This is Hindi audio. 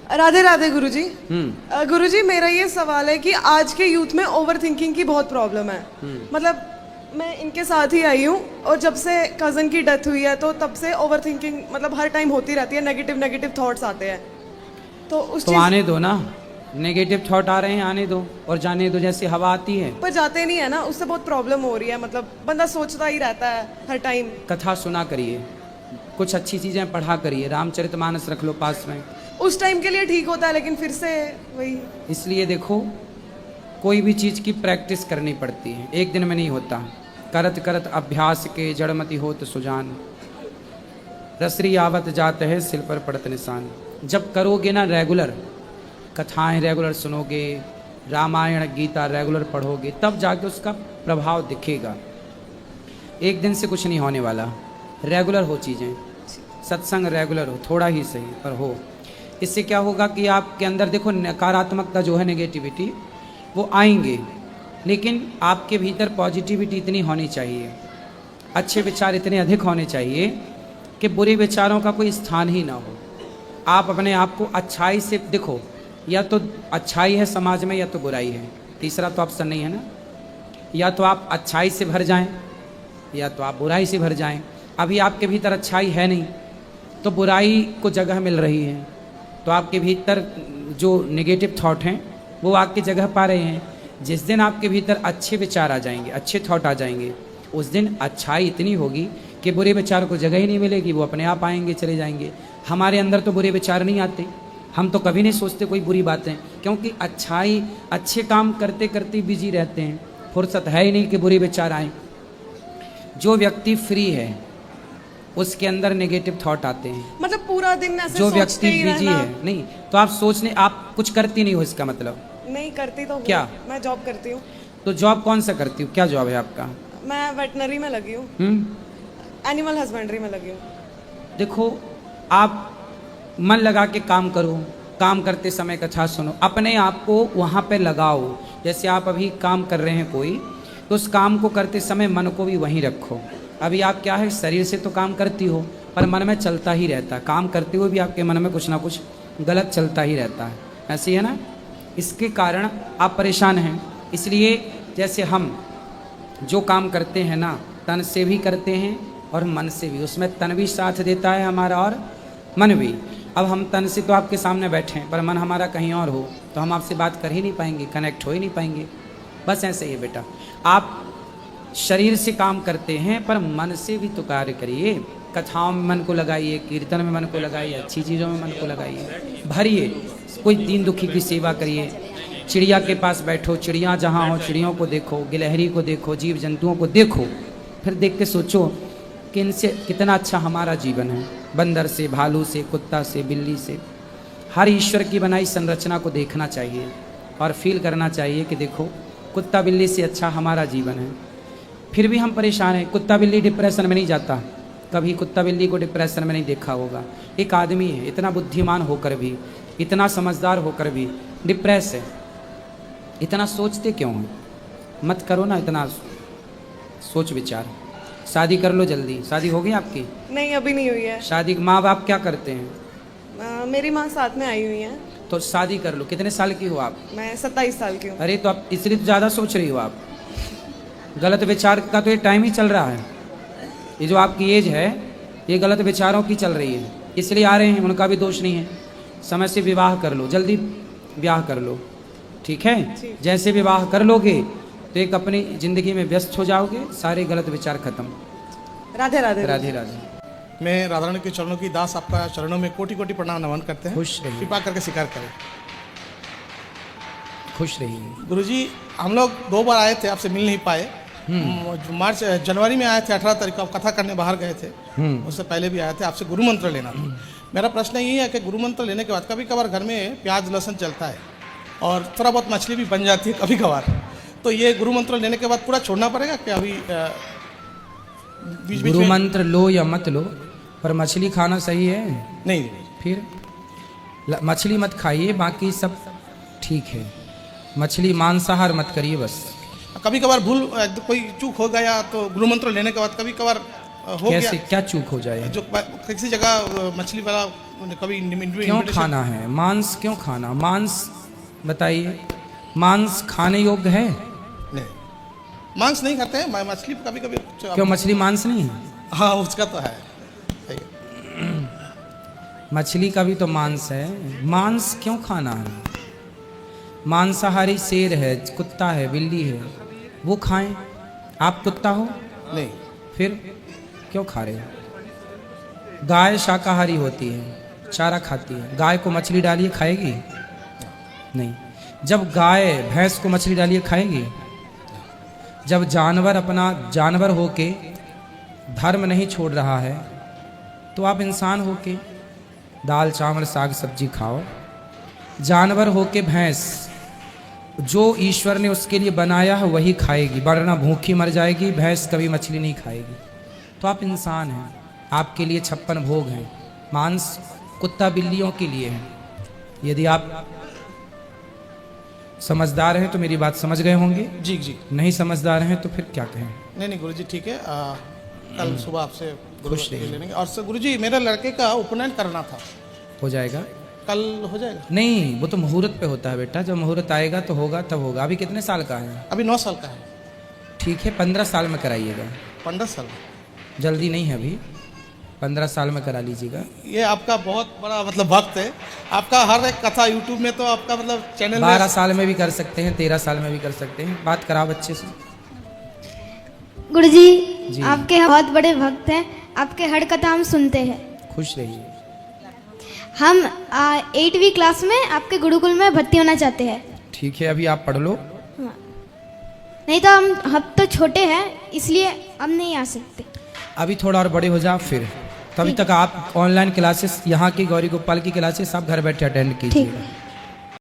राधे राधे गुरुजी। गुरुजी मेरा ये सवाल है कि आज के यूथ में ओवर थिंकिंग की बहुत प्रॉब्लम है। मतलब मैं इनके साथ ही आई हूँ और जब से कज़न की डेथ हुई है तो तब से ओवर थिंकिंग मतलब हर टाइम होती रहती है, नेगेटिव नेगेटिव थॉट्स आते हैं। तो उस तो आने दो ना, नेगेटिव थॉट आ रहे हैं आने दो और जाने दो, जैसी हवा आती है। पर जाते नहीं है ना, उससे बहुत प्रॉब्लम हो रही है। मतलब बंदा सोचता ही रहता है हर टाइम। कथा सुना करिए, कुछ अच्छी चीजें पढ़ा करिए, रामचरितमानस रख लो पास में। उस टाइम के लिए ठीक होता है लेकिन फिर से वही। इसलिए देखो, कोई भी चीज की प्रैक्टिस करनी पड़ती है, एक दिन में नहीं होता। करत करत अभ्यास के जड़मति होत सुजान, रसरी आवत जात है सिल पर पड़त निशान। जब करोगे ना रेगुलर, कथाएं रेगुलर सुनोगे, रामायण गीता रेगुलर पढ़ोगे, तब जाके उसका प्रभाव दिखेगा। एक दिन से कुछ नहीं होने वाला। रेगुलर हो चीज़ें, सत्संग रेगुलर हो, थोड़ा ही सही पर हो। इससे क्या होगा कि आपके अंदर देखो नकारात्मकता जो है, नेगेटिविटी, वो आएंगे, लेकिन आपके भीतर पॉजिटिविटी इतनी होनी चाहिए, अच्छे विचार इतने अधिक होने चाहिए कि बुरे विचारों का कोई स्थान ही ना हो। आप अपने आप को अच्छाई से देखो, या तो अच्छाई है समाज में या तो बुराई है, तीसरा तो ऑप्शन नहीं है ना। या तो आप अच्छाई से भर जाएं या तो आप बुराई से भर जाएं। अभी आपके भीतर अच्छाई है नहीं तो बुराई को जगह मिल रही है, तो आपके भीतर जो नेगेटिव थॉट हैं वो आके जगह पा रहे हैं। जिस दिन आपके भीतर अच्छे विचार आ जाएंगे, अच्छे थॉट आ जाएंगे, उस दिन अच्छाई इतनी होगी कि बुरे विचार को जगह ही नहीं मिलेगी, वो अपने आप आएंगे, चले जाएंगे। हमारे अंदर तो बुरे विचार नहीं आते, हम तो कभी नहीं सोचते कोई बुरी बातें, क्योंकि अच्छाई अच्छे काम करते करते बिजी रहते हैं, फुर्सत है ही नहीं कि बुरे विचार आए। जो व्यक्ति फ्री है उसके अंदर नेगेटिव थॉट आते हैं। मतलब पूरा दिन ऐसे जो सोचते व्यक्ति ही बिजी रहना। है नहीं, तो आप सोचने, आप कुछ करती नहीं हो, इसका मतलब नहीं करती तो हूँ। क्या? मैं जॉब करती हूँ। तो जॉब कौन सा करती हो, क्या जॉब है आपका? मैं वेटनरी में लगी हूँ, एनिमल हस्बेंड्री में लगी हूँ। देखो, आप मन लगा के काम करो, काम करते समय कथा सुनो, अपने आप को वहाँ पे लगाओ। जैसे आप अभी काम कर रहे हैं कोई, तो उस काम को करते समय मन को भी वहीं रखो। अभी आप क्या है, शरीर से तो काम करती हो पर मन में चलता ही रहता है, काम करते हुए भी आपके मन में कुछ ना कुछ गलत चलता ही रहता है, ऐसे ही है ना। इसके कारण आप परेशान हैं। इसलिए जैसे हम जो काम करते हैं ना, तन से भी करते हैं और मन से भी, उसमें तन भी साथ देता है हमारा और मन भी। अब हम तन से तो आपके सामने बैठे हैं पर मन हमारा कहीं और हो तो हम आपसे बात कर ही नहीं पाएंगे, कनेक्ट हो ही नहीं पाएंगे। बस ऐसे ही है बेटा, आप शरीर से काम करते हैं पर मन से भी तो कार्य करिए। कथाओं में मन को लगाइए, कीर्तन में मन को लगाइए, अच्छी चीज़ों में मन को लगाइए, भरिए। कोई दीन दुखी की सेवा करिए, चिड़िया के पास बैठो, चिड़िया जहाँ हो चिड़ियों को देखो, गिलहरी को देखो, जीव जंतुओं को देखो, फिर देख के सोचो कि इनसे कितना अच्छा हमारा जीवन है। बंदर से, भालू से, कुत्ता से, बिल्ली से, हर ईश्वर की बनाई संरचना को देखना चाहिए और फील करना चाहिए कि देखो कुत्ता बिल्ली से अच्छा हमारा जीवन है। फिर भी हम परेशान हैं। कुत्ता बिल्ली डिप्रेशन में नहीं जाता, कभी कुत्ता बिल्ली को डिप्रेशन में नहीं देखा होगा। एक आदमी है इतना बुद्धिमान होकर भी, इतना समझदार होकर भी डिप्रेस है। इतना सोचते क्यों हैं? मत करो ना इतना सोच विचार, शादी कर लो जल्दी। शादी हो गई आपकी? नहीं अभी नहीं हुई है। शादी माँ बाप क्या करते हैं? मेरी माँ साथ में आई हुई है। तो शादी कर लो। कितने साल की हो आप? मैं 27 साल की हूँ। अरे तो आप इसलिए तो ज़्यादा सोच रही हो आप। गलत विचार का तो ये टाइम ही चल रहा है, ये जो आपकी एज है ये गलत विचारों की चल रही है, इसलिए आ रहे हैं, उनका भी दोष नहीं है। समय से विवाह कर लो, जल्दी विवाह कर लो, ठीक है? जैसे विवाह कर लोगे तो एक अपनी जिंदगी में व्यस्त हो जाओगे, सारे गलत विचार खत्म। राधे राधे। राधे राधे। मैं राधा रानी के चरणों की दास, आपका चरणों में कोटि कोटि प्रणाम नमन करते हैं। खुश रहिए। कृपा करके स्वीकार करें। खुश रहिए। गुरुजी, हम लोग 2 बार आए थे, आपसे मिल नहीं पाए। मार्च जनवरी में आए थे, 18 तारीख को आप कथा करने बाहर गए थे। उससे पहले भी आए थे, आपसे गुरु मंत्र लेना था। मेरा प्रश्न यही है कि गुरु मंत्र लेने के बाद कभी कभार घर में प्याज लहसुन चलता है और थोड़ा बहुत मछली भी बन जाती है कभी कभार, तो ये गुरु मंत्र लेने के बाद पूरा छोड़ना पड़ेगा क्या? अभी बीच गुरु मंत्र लो या मत लो, पर मछली खाना सही है? नहीं। फिर मछली मत खाइए, बाकी सब ठीक है। मछली मांसाहार मत करिए बस। कभी कभार भूल कोई चूक हो गया तो गुरु मंत्र लेने के बाद कभी कभार हो कैसे गया, क्या चूक हो जाए? जो किसी जगह मछली वाला कभी क्यों खाना है मांस? क्यों खाना मांस? बताइए, मांस खाने योग्य है? नहीं, मांस नहीं खाते हैं, मछली कभी कभी। क्यों मछली मांस नहीं है? हाँ, उसका तो है। सही है। मछली का भी तो मांस है, मांस क्यों खाना है? मांसाहारी शेर है, कुत्ता है, बिल्ली है, वो खाएं। आप कुत्ता हो? नहीं। फिर क्यों खा रहे हो? गाय शाकाहारी होती है, चारा खाती है। गाय को मछली डालिए खाएगी? नहीं। जब गाय भैंस को मछली डालिए खाएगी? जब जानवर अपना जानवर होके धर्म नहीं छोड़ रहा है तो आप इंसान होके दाल चावल साग सब्जी खाओ। जानवर होके भैंस जो ईश्वर ने उसके लिए बनाया है वही खाएगी, वरना भूखी मर जाएगी। भैंस कभी मछली नहीं खाएगी। तो आप इंसान हैं, आपके लिए 56 भोग हैं। मांस कुत्ता बिल्लियों के लिए है। यदि आप समझदार हैं तो मेरी बात समझ गए होंगे। जी जी। नहीं समझदार हैं तो फिर क्या कहें। नहीं गुरुजी ठीक है। कल सुबह आपसे खुश रहिए। लेंगे। और सर गुरुजी, मेरे लड़के का उपनयन करना था। हो जाएगा? कल हो जाएगा? नहीं, वो तो मुहूर्त पे होता है बेटा। जब मुहूर्त आएगा तो होगा, तब होगा। अभी कितने साल का है? अभी 9 साल का है। ठीक है, 15 साल में कराइएगा। 15 साल? जल्दी नहीं है, अभी 15 साल में करा लीजिएगा। ये आपका बहुत बड़ा मतलब भक्त है। आपका हर एक कथा यूट्यूब में तो आपका मतलब चैनल 12 साल में भी कर सकते हैं, 13 साल में भी कर सकते हैं। बात कराओ बच्चे से। गुरुजी जी। आपके हम बहुत बड़े भक्त हैं, आपके हर कथा हम सुनते हैं। खुश रहिए। हम 8वीं क्लास में आपके गुरुकुल में भर्ती होना चाहते हैं। ठीक है, अभी आप पढ़ लो। नहीं तो हम तो छोटे हैं, इसलिए हम नहीं आ सकते। अभी थोड़ा और बड़े हो जाओ फिर। तभी तक आप ऑनलाइन क्लासेस यहाँ की गौरी गोपाल की क्लासेस आप घर बैठे अटेंड कीजिएगा।